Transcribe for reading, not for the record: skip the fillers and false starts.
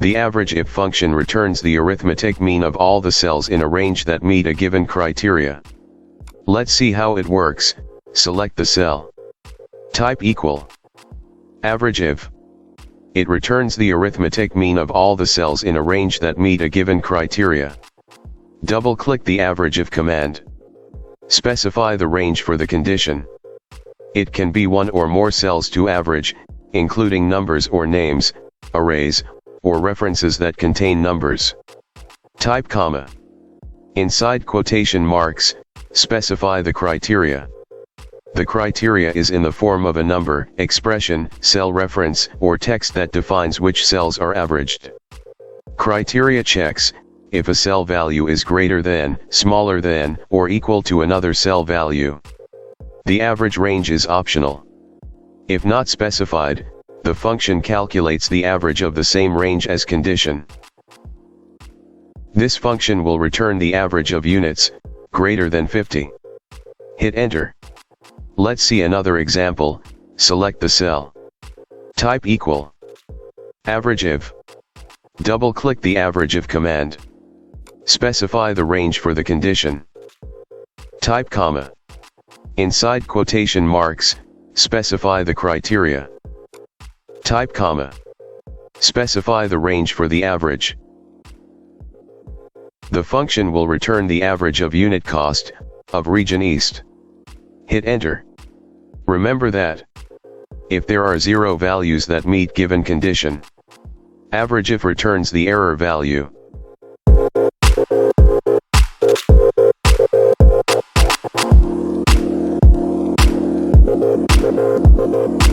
The AVERAGEIF function returns the arithmetic mean of all the cells in a range that meet a given criteria. Let's see how it works. Select the cell. Type equal. AVERAGEIF. It returns the arithmetic mean of all the cells in a range that meet a given criteria. Double-click the AVERAGEIF command. Specify the range for the condition. It can be one or more cells to average, including numbers or names, arrays, or references that contain numbers. Type comma. Inside quotation marks, specify the criteria. The criteria is in the form of a number, expression, cell reference, or text that defines which cells are averaged. Criteria checks if a cell value is greater than, smaller than, or equal to another cell value. The average range is optional. If not specified, the function calculates the average of the same range as condition. This function will return the average of units greater than 50. Hit enter. Let's see another example. Select the cell. Type equal. AVERAGEIF. Double-click the AVERAGEIF command. Specify the range for the condition. Type comma. Inside quotation marks, specify the criteria. Type comma. Specify the range for the average. The function will return the average of unit cost of region East. Hit enter. Remember that if there are 0 values that meet given condition, AVERAGEIF returns the error value.